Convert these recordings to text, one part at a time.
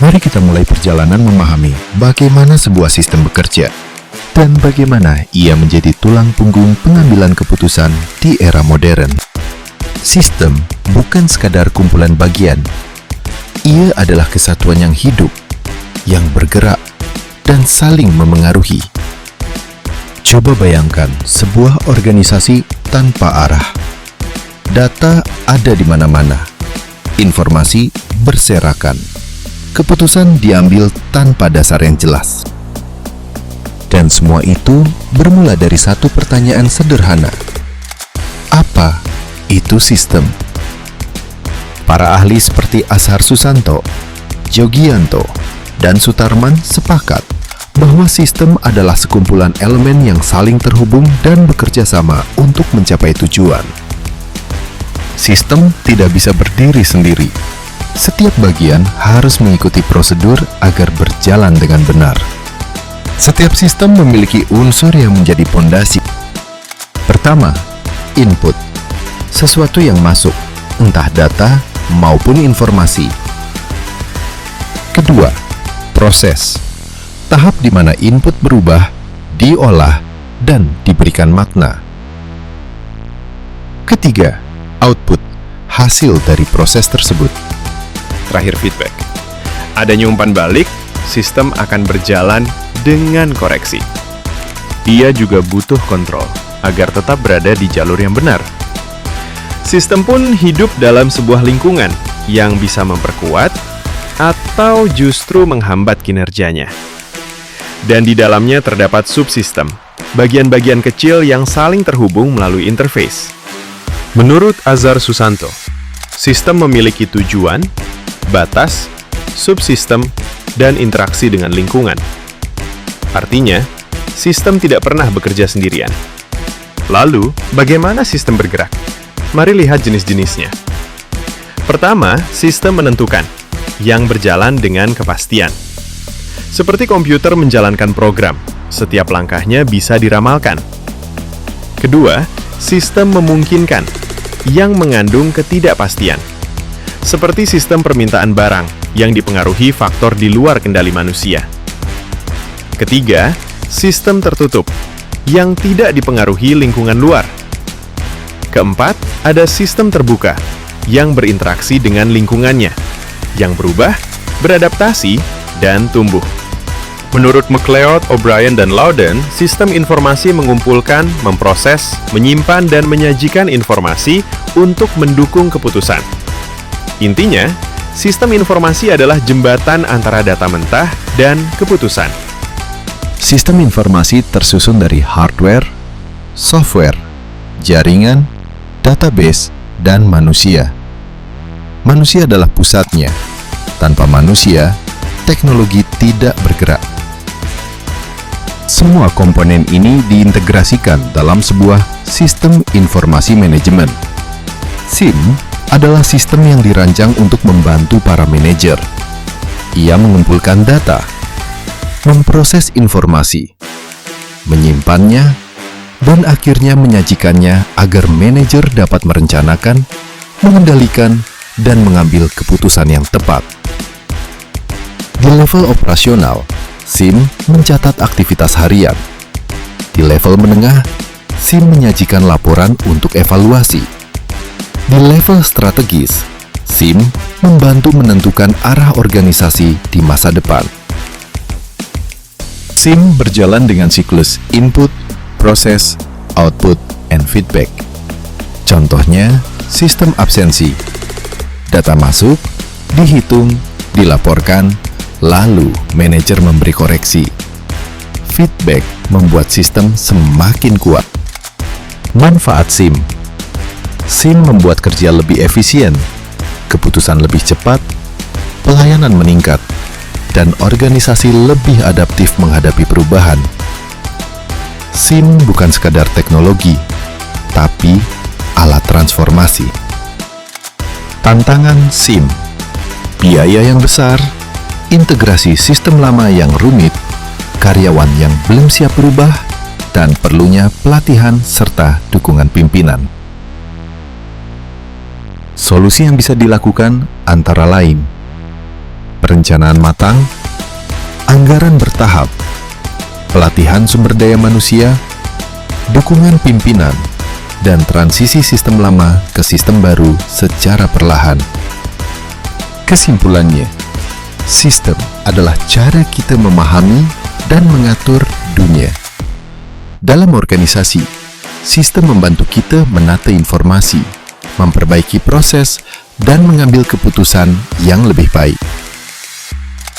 Mari kita mulai perjalanan memahami bagaimana sebuah sistem bekerja dan bagaimana ia menjadi tulang punggung pengambilan keputusan di era modern. Sistem bukan sekadar kumpulan bagian. Ia adalah kesatuan yang hidup, yang bergerak, dan saling memengaruhi. Coba bayangkan sebuah organisasi tanpa arah. Data ada di mana-mana. Informasi berserakan. Keputusan diambil tanpa dasar yang jelas. Dan semua itu bermula dari satu pertanyaan sederhana. Apa itu sistem? Para ahli seperti Ashar Susanto, Jogianto, dan Sutarman sepakat bahwa sistem adalah sekumpulan elemen yang saling terhubung dan bekerja sama untuk mencapai tujuan. Sistem tidak bisa berdiri sendiri. Setiap bagian harus mengikuti prosedur agar berjalan dengan benar. Setiap sistem memiliki unsur yang menjadi pondasi. Pertama, input. Sesuatu yang masuk, entah data maupun informasi. Kedua, proses. Tahap di mana input berubah, diolah, dan diberikan makna. Ketiga, output. Hasil dari proses tersebut. Terakhir, feedback. Adanya umpan balik, sistem akan berjalan dengan koreksi. Ia juga butuh kontrol agar tetap berada di jalur yang benar. Sistem pun hidup dalam sebuah lingkungan yang bisa memperkuat atau justru menghambat kinerjanya. Dan di dalamnya terdapat subsistem, bagian-bagian kecil yang saling terhubung melalui interface. Menurut Ashar Susanto, sistem memiliki tujuan, batas, subsistem, dan interaksi dengan lingkungan. Artinya, sistem tidak pernah bekerja sendirian. Lalu, bagaimana sistem bergerak? Mari lihat jenis-jenisnya. Pertama, sistem menentukan, yang berjalan dengan kepastian. Seperti komputer menjalankan program, setiap langkahnya bisa diramalkan. Kedua, sistem memungkinkan, yang mengandung ketidakpastian. Seperti sistem permintaan barang yang dipengaruhi faktor di luar kendali manusia. Ketiga, sistem tertutup yang tidak dipengaruhi lingkungan luar. Keempat, ada sistem terbuka yang berinteraksi dengan lingkungannya, yang berubah, beradaptasi, dan tumbuh. Menurut MacLeod, O'Brien, dan Loudon, sistem informasi mengumpulkan, memproses, menyimpan, dan menyajikan informasi untuk mendukung keputusan. Intinya, sistem informasi adalah jembatan antara data mentah dan keputusan. Sistem informasi tersusun dari hardware, software, jaringan, database, dan manusia. Manusia adalah pusatnya. Tanpa manusia, teknologi tidak bergerak. Semua komponen ini diintegrasikan dalam sebuah sistem informasi manajemen. SIM adalah sistem yang dirancang untuk membantu para manajer. Ia mengumpulkan data, memproses informasi, menyimpannya, dan akhirnya menyajikannya agar manajer dapat merencanakan, mengendalikan, dan mengambil keputusan yang tepat. Di level operasional, SIM mencatat aktivitas harian. Di level menengah, SIM menyajikan laporan untuk evaluasi. Di level strategis, SIM membantu menentukan arah organisasi di masa depan. SIM berjalan dengan siklus input, proses, output, and feedback. Contohnya, sistem absensi. Data masuk, dihitung, dilaporkan, lalu manajer memberi koreksi. Feedback membuat sistem semakin kuat. Manfaat SIM. SIM membuat kerja lebih efisien, keputusan lebih cepat, pelayanan meningkat, dan organisasi lebih adaptif menghadapi perubahan. SIM bukan sekadar teknologi, tapi alat transformasi. Tantangan SIM: biaya yang besar, integrasi sistem lama yang rumit, karyawan yang belum siap berubah, dan perlunya pelatihan serta dukungan pimpinan. Solusi yang bisa dilakukan antara lain: perencanaan matang, anggaran bertahap, pelatihan sumber daya manusia, dukungan pimpinan, dan transisi sistem lama ke sistem baru secara perlahan. Kesimpulannya, sistem adalah cara kita memahami dan mengatur dunia. Dalam organisasi, sistem membantu kita menata informasi, memperbaiki proses, dan mengambil keputusan yang lebih baik.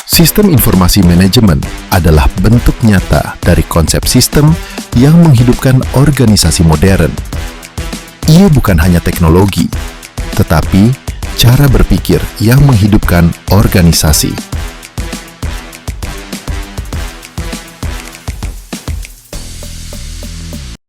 Sistem informasi manajemen adalah bentuk nyata dari konsep sistem yang menghidupkan organisasi modern. Ia bukan hanya teknologi, tetapi cara berpikir yang menghidupkan organisasi.